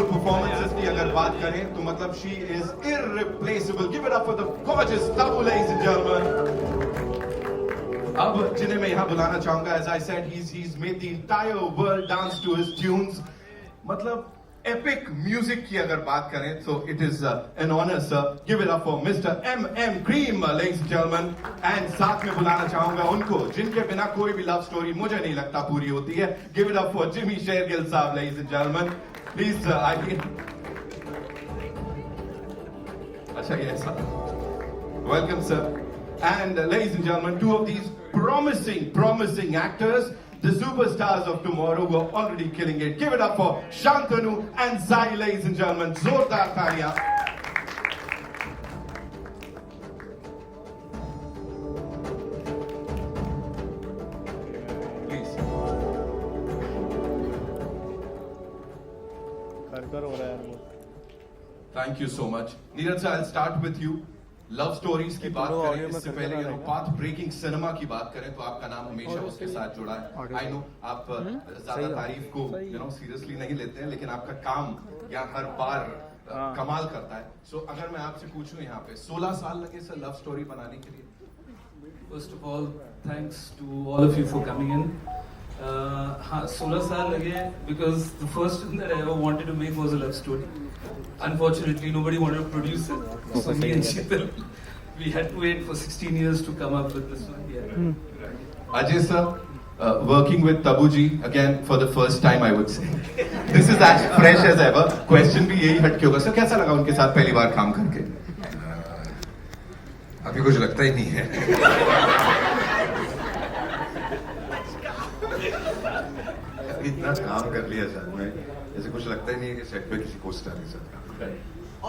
performances की अगर बात करें तो मतलब she is irreplaceable. Give it up for the gorgeous Tabu, ladies and gentlemen. अब जिन्हें मैं यहाँ बुलाना चाहूँगा, as I said, he's made the entire world dance to his tunes. मतलब epic music की अगर बात करें तो it is an honor, sir. Give it up for Mr. M.M. Cream, ladies and gentlemen. And साथ में बुलाना चाहूँगा उनको जिनके बिना कोई भी love story मुझे नहीं लगता पूरी होती है. Give it up for Jimmy Shergill साहब, ladies and gentlemen. Please, I mean, अच्छा yes, sir. Welcome, sir. And ladies and gentlemen, two of these promising actors, the superstars of tomorrow, who are already killing it. Give it up for Shantanu and Zai, ladies and gentlemen. Zordar Talia. Please. Thank you so much. Neeraj sir, I'll start with you. Love stories की बात करें इससे पहले path breaking cinema की बात करें तो आपका नाम हमेशा उसके साथ जुड़ा है. आई नो आप ज्यादा तारीफ को सीरियसली नहीं लेते हैं, लेकिन आपका काम यहाँ हर बार कमाल करता है. सो अगर मैं आपसे पूछूं यहाँ पे 16 साल लगे सर लव स्टोरी बनाने के लिए? First of all, thanks to all of you for coming in. हाँ 16 साल लगे because the first film that I ever wanted to make was a love story. Unfortunately, nobody wanted to produce it. So me and Sheetal, we had to wait for 16 years to come up with this one. Yeah. Ajay sir, working with Tabu ji again for the first time, I would say. This is as fresh as ever. Question भी यही हटके होगा sir, कैसा लगा उनके साथ पहली बार काम करके? अभी कुछ लगता ही नहीं है. इतना काम कर लिया सर में, ऐसे कुछ लगता ही नहीं है कि सेट पे किसी को स्टार के साथ काम.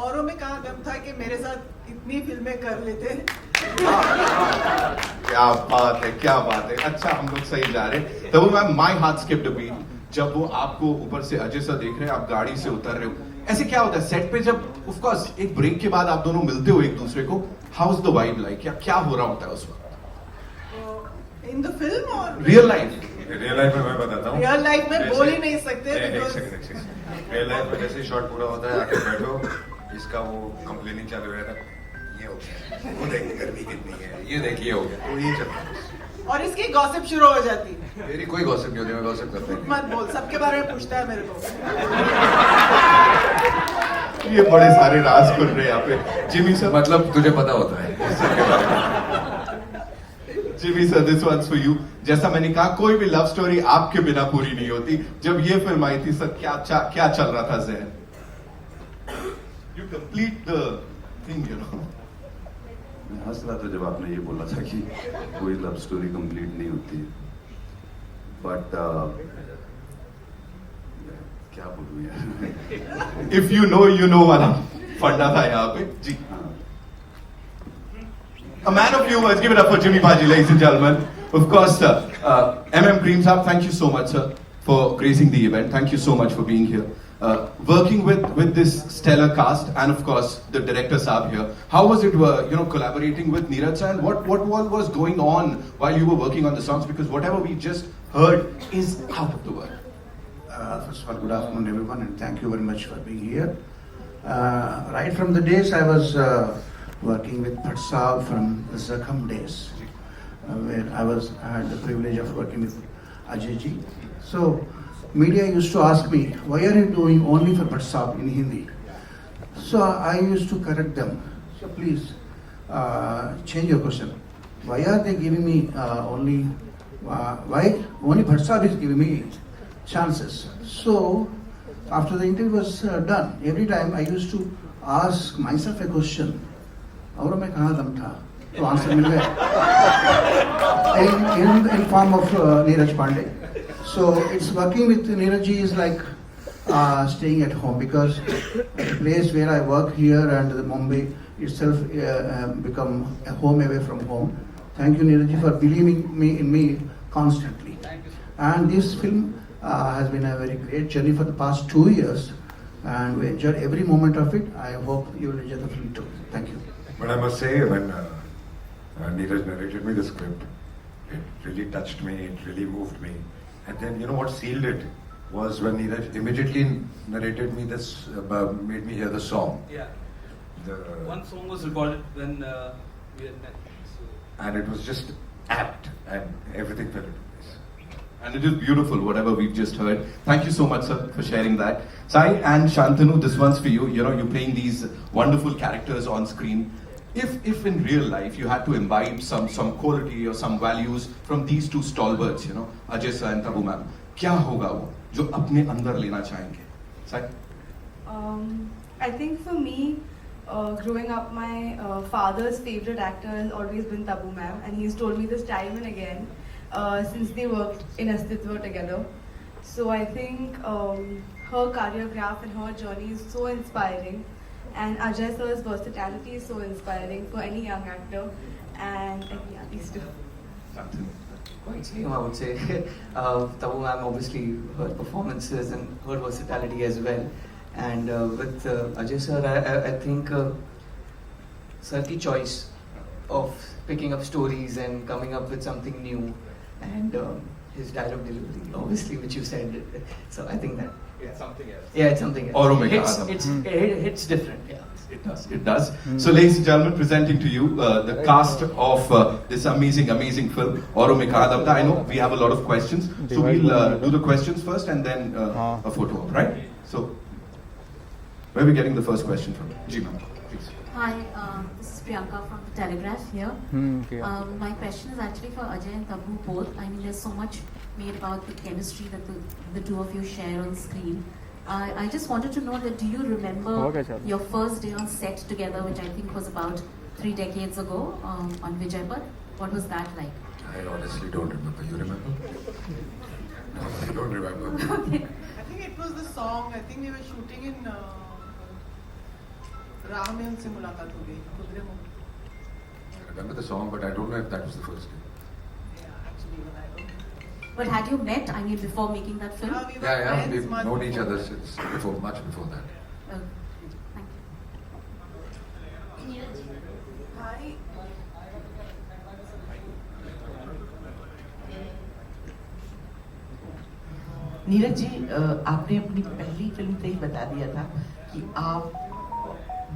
औरों में कहाँ दम था कि मेरे साथ इतनी फिल्में कर लेते. क्या बात है, क्या बात है. अच्छा हम लोग सही जा रहे हैं. तब ma'am my heart skipped a beat जब वो आपको ऊपर से अजय सर देख रहे हैं, आप गाड़ी से उतर रहे हो. ऐसे क्या होता है सेट पे जब ऑफ कोर्स एक ब्रेक के बाद आप दोनों मिलते हो एक दूसरे को? How is the vibe like, या क्या हो रहा होता है उस वक्त इन द फिल्म और रियल लाइफ? रियल लाइफ में मैं बताता हूँ. रियल लाइफ में बोल ही नहीं सकते. एक सेकंड. रियल लाइफ में जैसे शॉट पूरा होता है, आके बैठो, इसका वो कंप्लेनिंग चालू हो जाता, ये हो गया, वो देख गर्मी कितनी है, ये देखिए हो गया, तो ये चलता है. और इसकी गॉसिप शुरू हो जाती है. मेरी कोई गॉसिप नहीं होती, मैं गॉसिप करता हूँ. मत बोल, सबके बारे में पूछता है मेरे को. ये बड़े सारे राज खुल रहे हैं यहाँ पे. जिमी सर, मतलब तुझे पता होता है. Jimmy sir, this one's for you. जैसा मैंने कहा कोई भी लव स्टोरी आपके बिना पूरी नहीं होती. जब ये फिल्म आई थी सर, क्या चल रहा था जहन? You complete the thing, you know. मैं हंस रहा था जब आपने ये बोला था कि कोई लव स्टोरी कंप्लीट नहीं होती. बट क्या बोलूं यार. इफ यू नो वाला फंडा था यहाँ पे जी. A man of few words. Give it up for Jimmy Baji, ladies and gentlemen. Of course, sir. M.M. Cream Saab, thank you so much, sir, for gracing the event. Thank you so much for being here. Working with this stellar cast, and of course the director Saab here. How was it, collaborating with Neeraj sir, and what was going on while you were working on the songs? Because whatever we just heard is out of the world. First of all, good afternoon, everyone, and thank you very much for being here. Right from the days I was working with Bhatt Saab from the Zakham days, where I had the privilege of working with Ajay ji. So, media used to ask me, why are you doing only for Bhatt Saab in Hindi? So, I used to correct them. So, please, change your question. Why are they giving me why only Bhatt Saab is giving me chances? So, after the interview was done, every time I used to ask myself a question. और मैं कहाँ दम था, तो answer मिल गया in form of Neeraj Pandey. So it's working with Neeraj ji is like staying at home, because the place where I work here and the Mumbai itself become a home away from home. Thank you Neeraj ji for believing in me constantly. And this film has been a very great journey for the past 2 years, and we enjoyed every moment of it. I hope you will enjoy the film too. Thank you. But I must say, when Neeraj narrated me the script, it really touched me, it really moved me. And then, you know what sealed it? was when Neeraj immediately narrated me this, made me hear the song. Yeah. The, One song was recorded when we had met. So. and it was just apt, and everything fell into place. And it is beautiful, whatever we've just heard. Thank you so much, sir, for sharing that. Sai and Shantanu, this one's for you. You know, you're playing these wonderful characters on screen. If in real life you had to imbibe some quality or some values from these two stalwarts, you know, Ajay sir and Tabu ma'am, क्या होगा वो जो अपने अंदर लेना चाहेंगे? Sai? I think for me, growing up, my father's favorite actor has always been Tabu ma'am, and he's told me this time and again since they worked in Astitva together. So I think her choreograph and her journey is so inspiring, and Ajay sir's versatility is so inspiring for any young actor. And yeah, these two. Shantanu. Quite same, I would say. Tabu ma'am, obviously, her performances and her versatility as well. And with Ajay sir, I think sir ki choice of picking up stories and coming up with something new, and his dialogue delivery, obviously, which you said. So I think that. It's something else. Yeah, it's something else. Or Omega Adam. It hits different, yeah. It does. It does. So, ladies and gentlemen, presenting to you the cast of this amazing film, Auro Mein Kha Dam Tha. I know we have a lot of questions, so we'll do the questions first and then a photo op, right? So, where are we getting the first question from? Ji ma'am, please. Hi, this is Priyanka from the Telegraph here. My question is actually for Ajay and Tabu both. I mean, there's so much made about the chemistry that the two of you share on screen. I just wanted to know that do you remember your first day on set together, which I think was about 3 decades ago on Vijaypad? What was that like? I honestly don't remember. You remember? No, I don't remember. Okay. I think it was the song. I think we were shooting in राह में उनसे मुलाकात हो गई Kudremukh. I remember the song, but I don't know if that was the first day. Yeah, actually, even I don't know. But had you met, I mean, before making that film? We were Yeah, friends we've much known each before other that. since much before that. Thank you. Hi. Neeraj ji, आपने अपनी पहली film से ही बता दिया था कि आप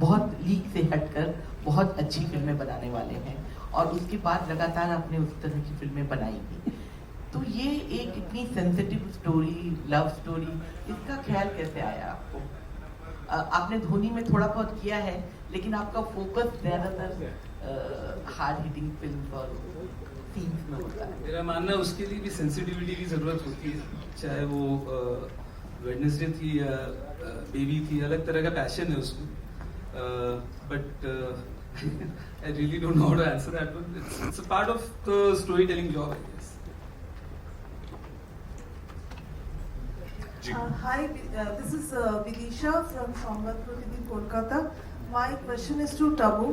बहुत लीक से हटकर बहुत अच्छी फिल्में बनाने वाले हैं, और उसके बाद लगातार आपने उस तरह की फिल्में बनाई भी. तो ये एक इतनी सेंसिटिव स्टोरी, लव स्टोरी, इसका ख्याल कैसे आया आपको? आपने धोनी में थोड़ा बहुत किया है, लेकिन आपका फोकस ज्यादातर हार्ड हिटिंग फिल्म और सीन्स में होता है. मेरा मानना है उसके लिए भी सेंसिटिविटी की जरूरत होती है, चाहे वो वेडनेसडे थी या बेबी थी, अलग तरह का पैशन है उसमें. But I really don't know how to answer that one. It's a part of the storytelling job, I guess. Hi, this is Vidisha from Samvad Pratidin, Kolkata. My question is to Tabu.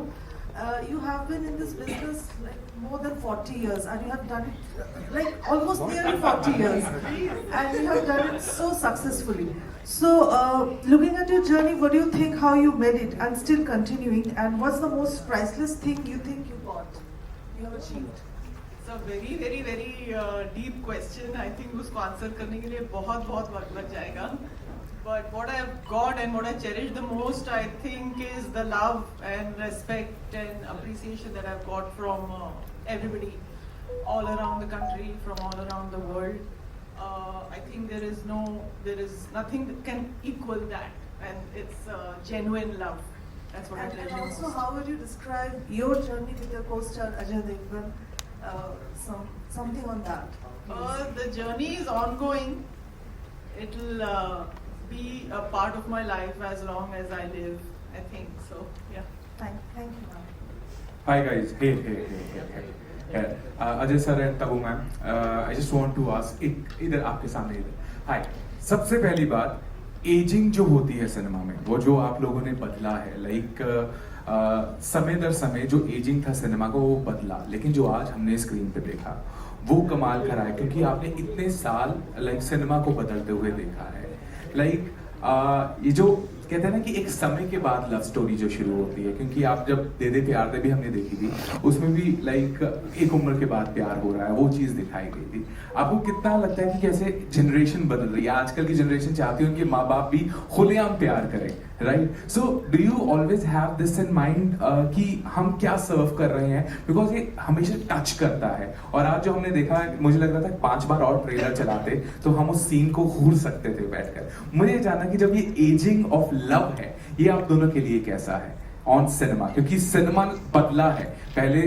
You have been in this business like more than 40 years, and you have done it like almost nearly 40 years, and you have done it so successfully. So, looking at your journey, what do you think how you made it and still continuing, and what's the most priceless thing you think you got, you have achieved? It's a very deep question. I think उसको answer करने के लिए बहुत वक्त लग जाएगा. But what I've got and what I cherish the most, I think, is the love and respect and appreciation that I've got from everybody all around the country, from all around the world. I think there is nothing that can equal that, and it's genuine love. That's what I treasure And also, most. how would you describe your journey with your co-star Ajay Devgan? Something on that. The journey is ongoing. It'll be a part of my life as long as I live, I think. So, yeah. Thank you, ma'am. Hi guys, hey. Ajay sir and Tabu ma'am, I just want to ask, इधर आपके सामने इधर. Hi, सबसे पहली बात, ageing जो होती है सिनेमा में, वो जो आप लोगों ने बदला है, लाइक समय दर समय जो एजिंग था सिनेमा को वो बदला, लेकिन जो आज हमने स्क्रीन पे देखा वो कमाल करा है, क्योंकि आपने इतने साल लाइक सिनेमा को बदलते हुए देखा है. लाइक ये जो कहते हैं ना कि एक समय के बाद लव स्टोरी जो शुरू होती है, क्योंकि आप जब दे दे प्यार दे भी हमने देखी थी, उसमें भी लाइक एक उम्र के बाद प्यार हो रहा है, वो चीज दिखाई गई थी। आपको कितना लगता है कि कैसे जनरेशन बदल रही है, आजकल की जनरेशन चाहती है कि माँ बाप भी खुलेआम प्यार करें, right? So do you always have this in mind कि हम क्या सर्व कर रहे हैं, बिकॉज ये हमेशा टच करता है। और आज जो हमने देखा, मुझे लग रहा था 5 बार और ट्रेलर चलाते तो हम उस सीन को घूर सकते थे बैठकर। मुझे ये जानना कि जब ये एजिंग ऑफ लव है, ये आप दोनों के लिए कैसा है ऑन सिनेमा? क्योंकि सिनेमा बदला है, पहले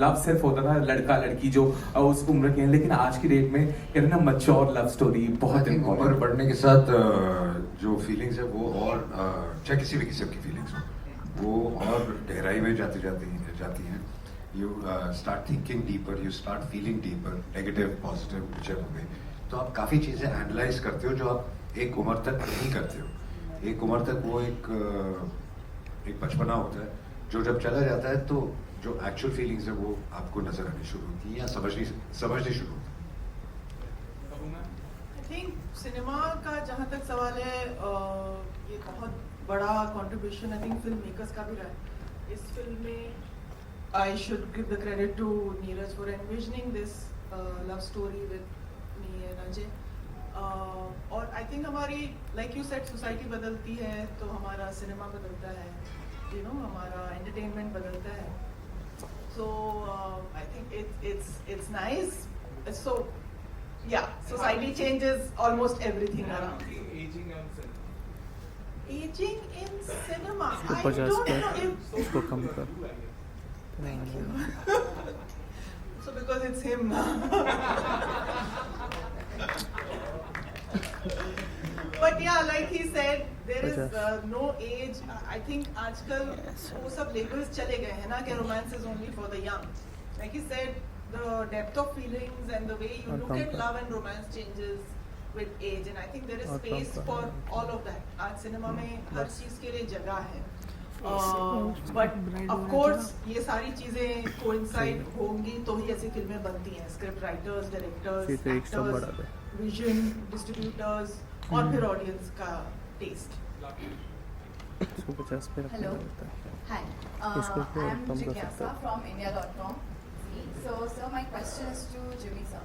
लव सिर्फ होता था लड़का लड़की जो उस उम्र के हैं, लेकिन आज की डेट में कहते हैं ना मैच्योर लव स्टोरी बहुत उम्र इम्पोर्टेंट। बढ़ने के साथ जो फीलिंग्स है वो और चाहे किसी भी किस्म की फीलिंग्स हो, वो और गहराई में जाती हैं। You start thinking deeper, you start feeling deeper, negative positive whichever way। तो आप काफ़ी चीज़ें एनालाइज करते हो जो आप एक उम्र तक नहीं करते हो। एक उम्र तक वो एक बचपना होता है, जो जब चला जाता है तो जो एक्चुअल फीलिंग्स है वो आपको नजर आनी शुरू होती है या समझनी शुरू होती है। आई थिंक सिनेमा का जहाँ तक सवाल है, ये बहुत बड़ा contribution I think film makers का भी रहा है। इस फिल्म में I should give the credit to Neeraj for envisioning this love story with me and Ajay. और आई थिंक हमारी लाइक यू सेड सोसाइटी बदलती है तो हमारा सिनेमा बदलता है, यू नो, हमारा एंटरटेनमेंट बदलता है। So I think it's nice. So yeah, society changes almost everything around. Aging in cinema. I don't know if उसको कम कर। Thank you. So because it's him now. But yeah, like he said, there is no age. I think आजकल वो सब labels चले गए हैं ना कि romance is only for the young. Like he said, the depth of feelings and the way you look at love and romance changes with age, and I think there is space for all of that. आज cinema में हर चीज के लिए जगह है, but of course ये सारी चीजें coincide होंगी तो ही ऐसी फिल्में बनती हैं। Script writers, directors, actors, vision, distributors और फिर ऑडियंस का test. Hello, hi. I am Jigyasa from India.com. So, sir, my question is to Jimmy, sir.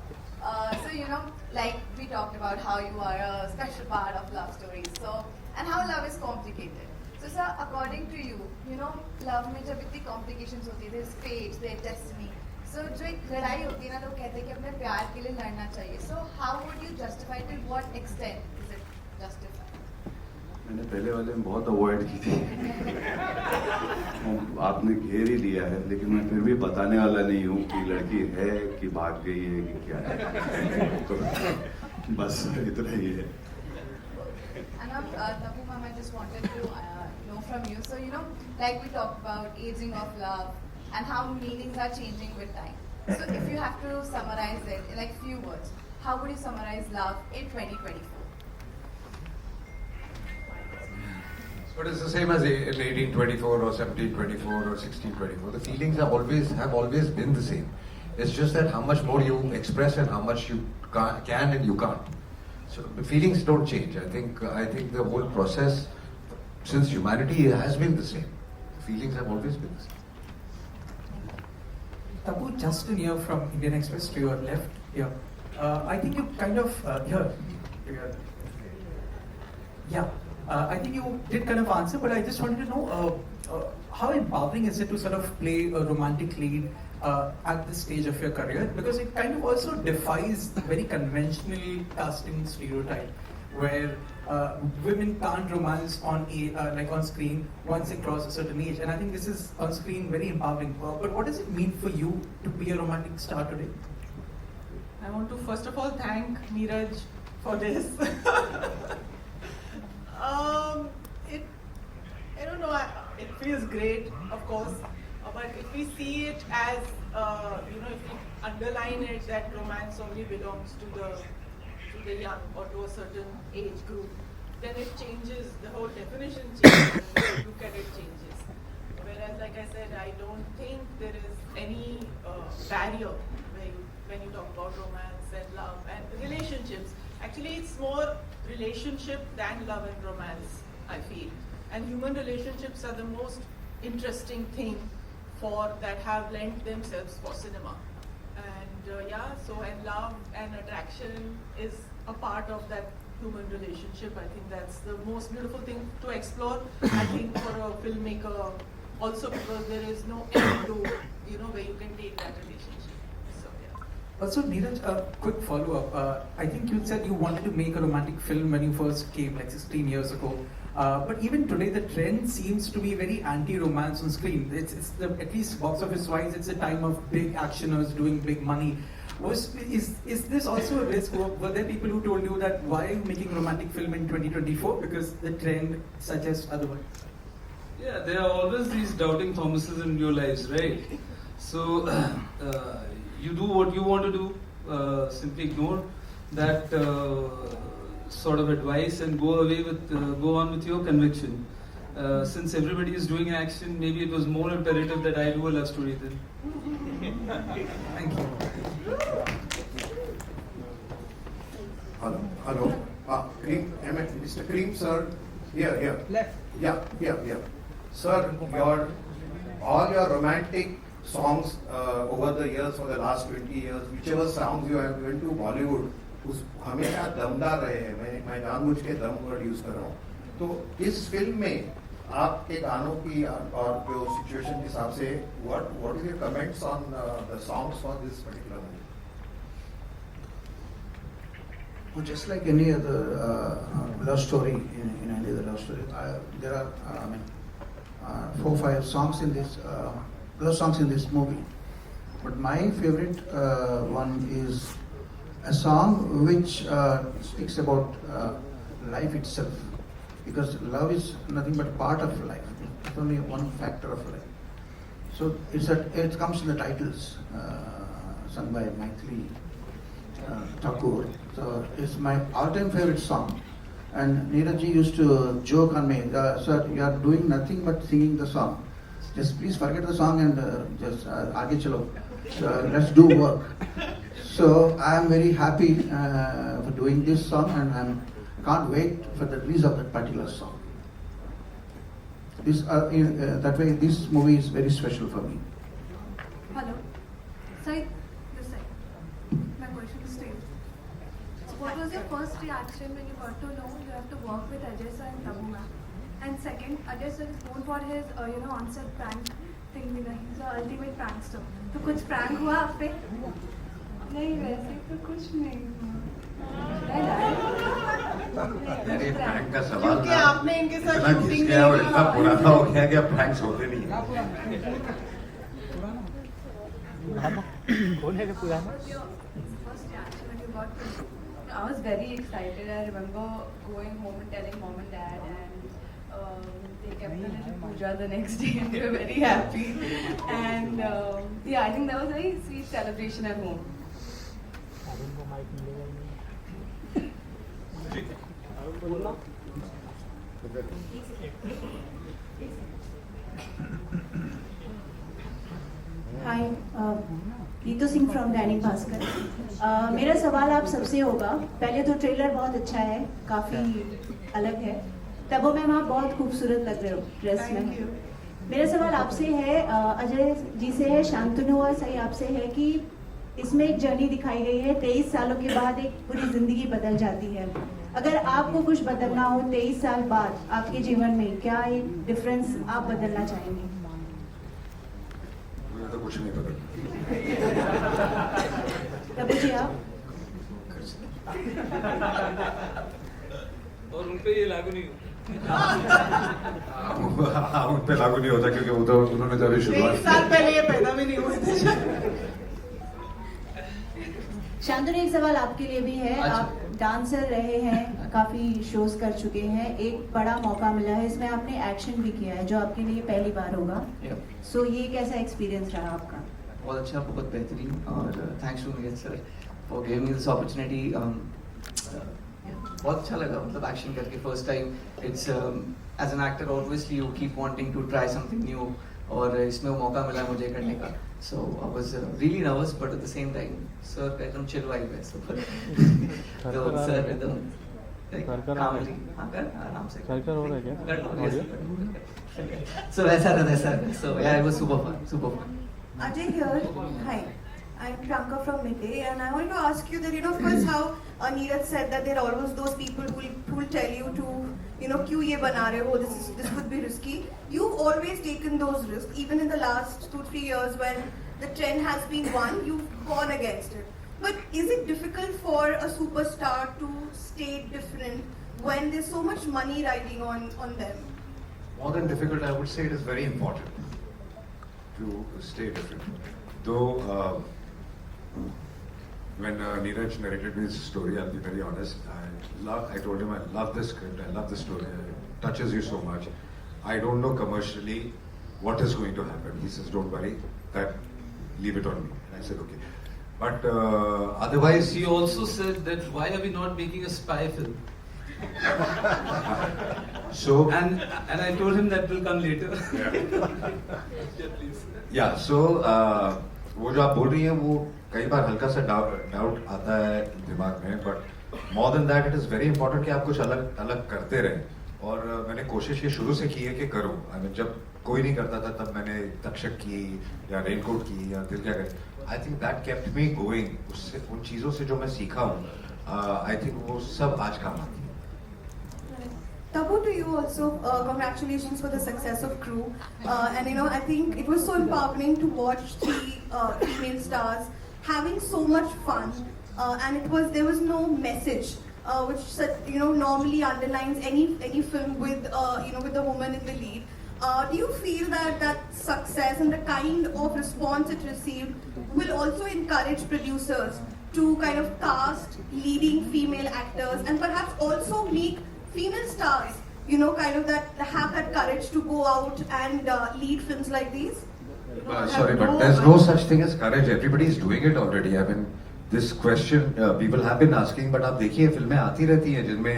So, you know, like we talked about how you are a special part of love stories. So, and how love is complicated. So, sir, according to you, you know, love में जब इतनी complications होती है, there's fate, there's destiny. So, जो एक लड़ाई होती है ना, लोग कहते हैं कि अपने प्यार के लिए लड़ना चाहिए. So, how would you justify? To what extent is it justified? मैंने पहले वाले में बहुत अवॉइड की थी। आपने घेर ही लिया है, लेकिन मैं फिर भी बताने वाला नहीं हूँ कि लड़की है कि भाग गई है कि क्या है। तो बस इतना ही है। And Tabu ma'am, I just wanted to know from you. So, you know, like we talked about aging of love and how meanings are changing with time. So, if you have to summarize it in like few words, how would you summarize love in 2024? But it's the same as in 1824 or 1724 or 1624. The feelings have always been the same. It's just that how much more you express and how much you can and you can't. So the feelings don't change. I think the whole process since humanity has been the same. The feelings have always been the same. Tabu, Justin here from Indian Express to your left here. I think you kind of here. Yeah. I think you did kind of answer, but I just wanted to know how empowering is it to sort of play a romantic lead at this stage of your career? Because it kind of also defies the very conventional casting stereotype, where women can't romance on like on screen once they cross a certain age. And I think this is on screen very empowering. But what does it mean for you to be a romantic star today? I want to first of all thank Neeraj for this. I don't know, it feels great, of course, but if we see it as, you know, if we underline it that romance only belongs to the young or to a certain age group, then it changes, the whole definition changes, the way you look at it changes. Whereas, like I said, I don't think there is any barrier when you talk about romance and love and relationships. Actually, it's more relationship than love and romance, I feel. and human relationships are the most interesting thing that have lent themselves for cinema. And and love and attraction is a part of that human relationship. I think that's the most beautiful thing to explore. I think for a filmmaker also, because there is no end to where you can take that relationship. So yeah. Also, Neeraj, a quick follow-up. I think you said you wanted to make a romantic film when you first came, like 16 years ago. But even today, the trend seems to be very anti-romance on screen. At least box office-wise, it's a time of big actioners doing big money. Is this also a risk? Were there people who told you that why are you making a romantic film in 2024? Because the trend suggests otherwise. Yeah, there are always these doubting Thomases in your lives, right? So you do what you want to do. Simply ignore that sort of advice and go on with your conviction. Since everybody is doing action, maybe it was more imperative that I do a love story then. Thank you. Hello. Mr. Cream, sir. Here. Left. Yeah. Sir, all your romantic songs over the years, for the last 20 years, whichever songs you have given to Bollywood, हमेशा दमदार रहे हैं. मैं जानबूझ के दम word use कर रहा हूँ. तो इस फिल्म में आपके गानों की और जो सिचुएशन के हिसाब से what is your comments on the songs for this particular movie? Well, just like any other love story, in any other love story, there are 4 or 5 songs in this love songs in this movie. But my favorite one is a song which speaks about life itself, because love is nothing but part of life. It's only one factor of life. So it comes in the titles, sung by Maithili Thakur. So it's my all-time favorite song. And Neeraj ji used to joke on me, sir, you are doing nothing but singing the song. Just please forget the song and just aage chalo. So let's do work. So I am very happy for doing this song, and I can't wait for the release of that particular song. That way, this movie is very special for me. Hello. Side, this side. My question is straight. So what was your first reaction when you got to know you have to work with Ajay sir and Tabu ma'am? And second, Ajay sir is known for his on-set prank thing. He's the ultimate prankster. तो कुछ prank हुआ आप पे? नहीं वैसे तो कुछ नहीं अरे प्रैंक का सवाल क्योंकि आपने इनके साथ इतना शूटिंग घिस गया और इतना पुराना हो गया कि अब प्रैंक्स होते नहीं हैं. कौन है जो पुराना? First reaction when you got to know. I was very excited. I remember going home and telling mom and dad, and they kept a little puja the next day, and they were very happy. And I think that was a very sweet celebration at home. Hi, Neetu Singh from Dainik Bhaskar. मेरा सवाल आप सबसे होगा. पहले तो trailer बहुत अच्छा है, काफ़ी अलग है. तबो मैम आप बहुत खूबसूरत लग रहे हो ड्रेस में. मेरा सवाल आपसे है, अजय जी से है, शांतनु और सही आपसे है कि इसमें एक जर्नी दिखाई गई है. 23 सालों के बाद एक पूरी जिंदगी बदल जाती है. अगर आपको कुछ बदलना हो 23 साल बाद आपके जीवन में, क्या एक डिफरेंस आप बदलना चाहेंगे? मुझे तो कुछ नहीं पता. तबो जी आप? और उन पे ये लागू नहीं होता. उन पे लागू नहीं होता क्योंकि वो तो उन्होंने तो अभी शुरुआत 23 साल पहले ये पैदा भी नहीं हुए थे. शांतनु, एक सवाल आपके लिए भी है. अच्छा. आप डांसर रहे हैं, काफी शोज कर चुके हैं, एक बड़ा मौका मिला है, इसमें आपने एक्शन भी किया है जो आपके लिए पहली बार होगा. सो ये कैसा एक्सपीरियंस रहा आपका? बहुत अच्छा, बहुत बेहतरीन. और thanks to Neeraj sir for giving me this opportunity. बहुत अच्छा लगा, मतलब एक्शन करके first time. It's as an actor obviously you keep wanting to try something new, और इसमें वो मौका मिला मुझे करने का. So I was really nervous, but at the same time, sir, एकदम chill vibe है. So, sir, एकदम कामली हाँ कर आराम से कर हो रहा है क्या कर लो so वैसा था so yeah it was super fun Ajay here. Hi, I'm Priyanka from Midday, and I want to ask you that, of course, how Neeraj said that there are always those people who will tell you to, क्यों ये बना रहे हो, this could be risky. You've always taken those risks, even in the last 2-3 years when the trend has been one, you've gone against it. But is it difficult for a superstar to stay different when there's so much money riding on them? More than difficult, I would say it is very important to stay different. Though, when Neeraj narrated me this story, I'll be very honest. I told him I love this script, I love the story, it touches you so much. I don't know commercially what is going to happen. He says, don't worry, leave it on me. And I said, okay. But otherwise... He also said that why are we not making a spy film? So... And I told him that will come later. Yeah, so वो जो आप बोल रही हैं वो कई बार हल्का सा डाउट आता है दिमाग में, but more than that it is very important कि आप कुछ अलग करते रहें. और मैंने कोशिश ये शुरू से की है कि करूं. जब कोई नहीं करता था तब मैंने तक्षक की या रेनकोट की या दिल क्या करे. I think that kept me going. उससे उन चीज़ों से जो मैं सीखा हूँ आई थिंक वो सब आज काम आती है. Tabu, to you also, congratulations for the success of Crew. And I think it was so empowering to watch 3 female stars having so much fun. And there was no message, which normally underlines any film with with a woman in the lead. Do you feel that success and the kind of response it received will also encourage producers to kind of cast leading female actors and perhaps also make female stars, kind of have that courage to go out and lead films like these? Sorry, but there's no such thing as courage. Everybody is doing it already. I mean, this question people have been asking, but आप देखिए फिल्में आती रहती हैं जिनमें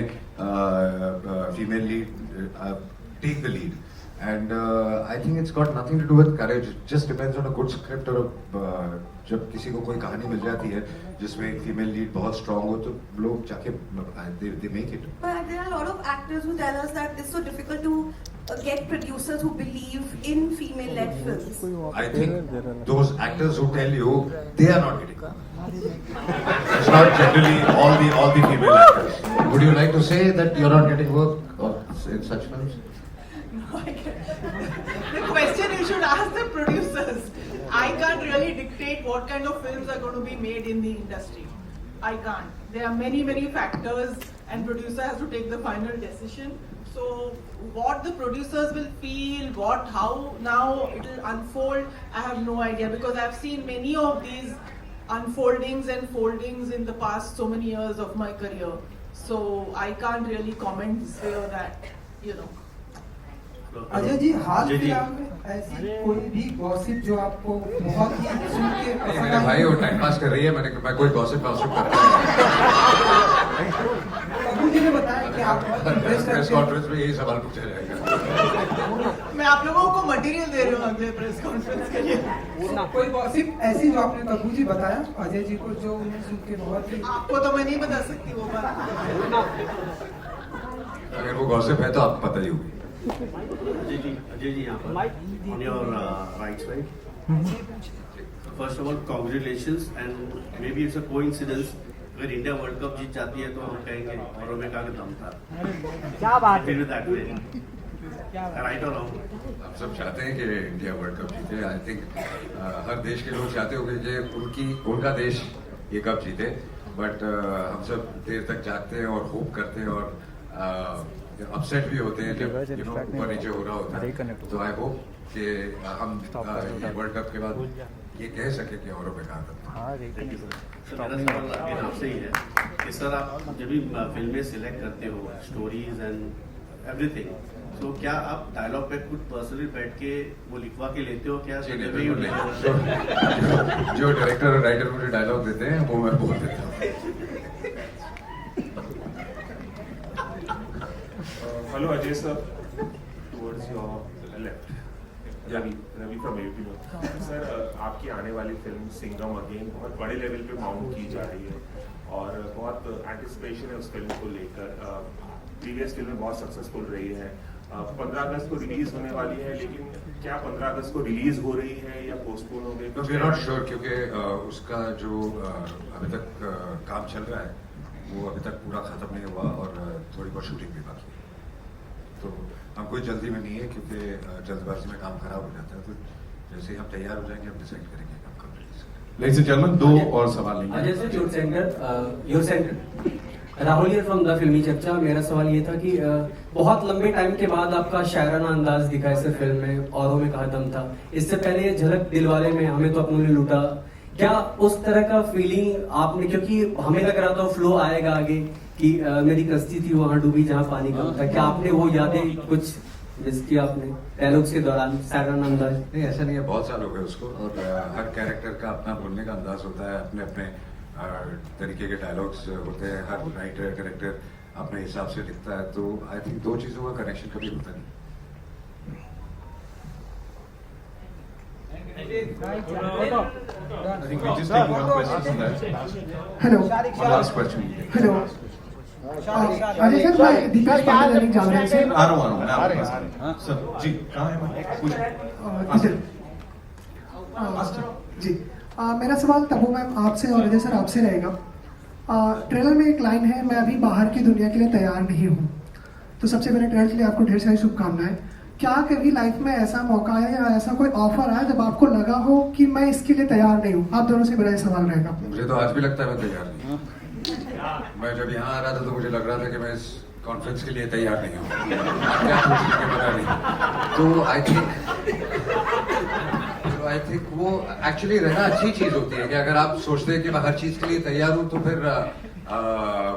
female lead take the lead. And I think it's got nothing to do with courage. It just depends on a good script or जब किसी को कोई कहानी मिल जाती है जिसमें एक फीमेल लीड बहुत स्ट्रांग हो तो लोग जाके they make it. But there are a lot of actors who tell us that it's so difficult to get producers who believe in female-led films. I think those actors who tell you they are not getting it. It's not generally all the female actors. Would you like to say that you're not getting work in such films? The question you should ask the producers. I can't really dictate what kind of films are going to be made in the industry. I can't. There are many factors and producer has to take the final decision. So what the producers will feel, how now it will unfold, I have no idea, because I've seen many of these unfoldings and foldings in the past so many years of my career. So I can't really comment this way or that, Ajay ji हाल फिलहाल में ऐसी कोई भी gossip जो आपको बहुत ही सुन के मेरे भाई वो टाइम पास कर रही है. मैं कोई गॉसिप करता हूं. तबू जी ने बताया कि आप प्रेस कॉन्फ्रेंस में यही सवाल पूछा जाएगा. मैं आप लोगों को मटेरियल दे रही हूँ अगले प्रेस कॉन्फ्रेंस के लिए. कोई गॉसिप ऐसी जो आपने तबू जी बताया अजय जी को जो उन्हें सुन के बहुत ही आपको तो मैं नहीं बता सकती वो बात. अगर वो गॉसिप है तो आपको पता ही होगी. Ajay ji, यहाँ पर on your right side. First of all, congratulations, and maybe it's a coincidence. अगर इंडिया वर्ल्ड कप जीत जाती है तो हम कहेंगे औरों में का दम था. क्या बात है? That way. Right or wrong? हम सब चाहते हैं कि इंडिया वर्ल्ड कप जीते. आई थिंक हर देश के लोग चाहते होंगे कि उनका देश ये कप जीते. बट हम सब देर तक जागते हैं और होप करते हैं और अपसेट भी होते हैं जब ऊपर नीचे हो रहा होता है. तो आई होप कि हम वर्ल्ड कप के बाद ये कह सके कि औरों पे कहा था. सर मेरा सवाल आपसे ही है कि सर आप जब भी फिल्में सिलेक्ट करते हो स्टोरीज एंड एवरीथिंग, तो क्या आप डायलॉग पे खुद पर्सनली बैठ के वो लिखवा के लेते हो क्या? जो डायरेक्टर और राइटर मुझे डायलॉग देते हैं वो मैं बोल देता हूँ. Hello Ajay sir, towards your left. Ravi from AB. Sir आपकी आने वाली फिल्म सिंघम अगेन बहुत बड़े लेवल पे माउंट की जा रही है और बहुत एंटिसिपेशन है उस फिल्म को लेकर। प्रीवियस फिल्में बहुत सक्सेसफुल रही है। 15 अगस्त को रिलीज होने वाली है, लेकिन क्या 15 अगस्त को रिलीज हो रही है या पोस्टपोन हो गई? वी आर नॉट श्योर, क्योंकि उसका जो अभी तक काम चल रहा है वो अभी तक पूरा खत्म नहीं हुआ और थोड़ी बहुत शूटिंग भी बाकी है। तो हम कोई जल्दी में नहीं है, क्योंकि जल्दबाजी में काम खराब हो जाता है। तो जैसे ही हम तैयार हो जाएंगे हम डिसाइड करेंगे काम कब रिलीज करेंगे। Ladies and gentlemen, दो और सवाल लेंगे। Your centre Rahul here from the फिल्मी चर्चा। मेरा सवाल ये था कि बहुत लंबे टाइम के बाद आपका शायराना अंदाज दिखा इस फिल्म में, औरों में कहा दम था। इससे पहले झलक दिलवाले में हमें तो अपनों ने लूटा, क्या उस तरह का फीलिंग आपने, क्योंकि हमें लग रहा था फ्लो आएगा आगे कि मेरी कश्ती थी वहां डूबी जहां पानी कम था, क्या आपने वो यादें कुछ मिस किया आपने डायलॉग्स के दौरान शायराना अंदाज? नहीं, ऐसा नहीं है, बहुत साल हो गए उसको और हर कैरेक्टर का अपना बोलने का अंदाज होता है, अपने अपने तरीके के डायलॉग्स होते हैं। हर राइटर कैरेक्टर अपने हिसाब से लिखता है। तो आई थिंक दो चीजों का कनेक्शन कभी होता नहीं। I think we just take one question from that. Hello. One last question. Hello. Ajay sir, मैं दीपेश पांडे दैनिक जागरण से आ रहा हूँ मैं आपके पास। सर जी कहाँ है मैं? जी मेरा सवाल तबू मैम आपसे और अजय सर आपसे रहेगा। ट्रेलर में एक लाइन है, मैं अभी बाहर की दुनिया के लिए तैयार नहीं हूँ। तो सबसे पहले ट्रेलर के लिए आपको ढेर सारी शुभकामनाएं। क्या कभी लाइफ में ऐसा मौका है या ऐसा कोई ऑफर आया जब आपको लगा हो कि मैं इसके लिए तैयार नहीं हूँ? आप दोनों से मेरा सवाल रहेगा। मुझे तो आज भी लगता है मैं तैयार नहीं हूँ। मैं जब यहाँ आ रहा था तो मुझे लग रहा था कि मैं इस कॉन्फ्रेंस के लिए तैयार नहीं हूँ। क्या सोचेंगे पता नहीं। तो आई थिंक वो एक्चुअली रहना अच्छी चीज होती है कि अगर आप सोचते हैं कि मैं हर चीज के लिए तैयार हूँ तो फिर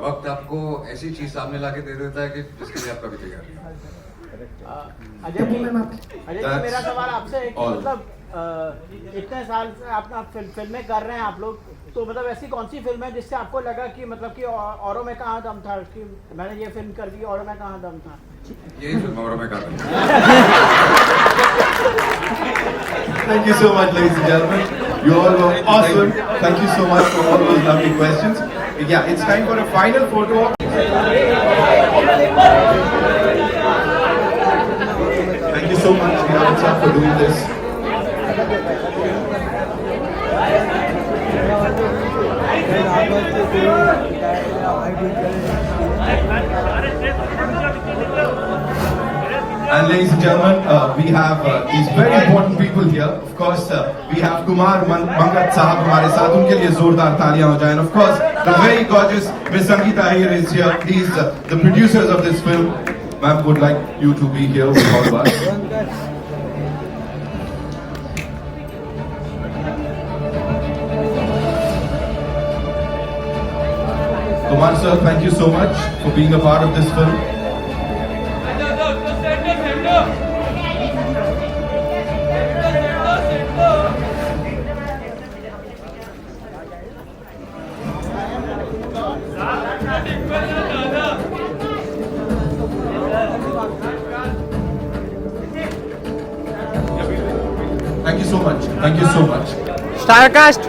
वक्त आपको ऐसी चीज सामने लाके दे देता है कि जिसके लिए आप कभी तैयार नहीं हो। अजय जी मेरा सवाल आपसे है कि मतलब इतने साल से आप फिल्में कर रहे हैं आप लोग, तो मतलब ऐसी कौन सी फिल्म है जिससे आपको लगा कि मतलब कि औरों में कहाँ दम था, कि मैंने ये फिल्म कर दी, औरों में कहाँ दम था? यही फिल्म औरों में कहाँ दम था। Thank you so much, ladies and gentlemen. You all were awesome. Thank you so much for all those lovely questions. Yeah, it's time for a final photo. Thank you so much, Rihan sir, for doing this. And ladies and gentlemen, we have these very important people here. Of course, we have Kumar Mangat Sahab हमारे साथ, उनके लिए जोरदार तालियां हो जाएं. And of course, the very gorgeous Miss Sangeeta Ahir is here. These the producers of this film. Ma'am would like you to be here with all of us. Kumar sir, thank you so much for being a part of this film. Thank you so much. Thank you so much. Starcast.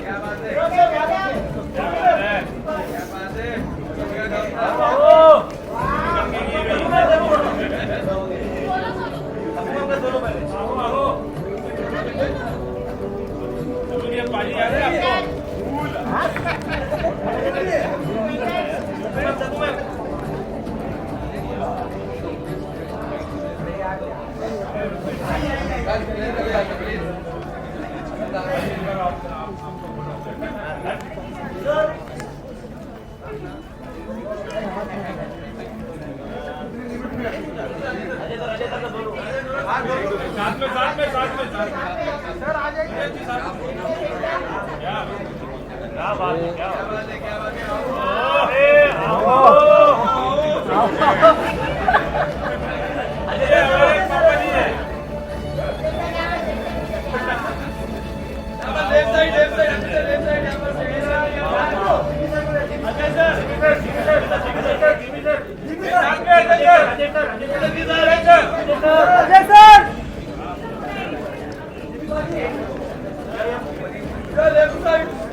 क्या बात है sir आ जाइए। क्या बात है, क्या बात है, क्या बात है। Left side left side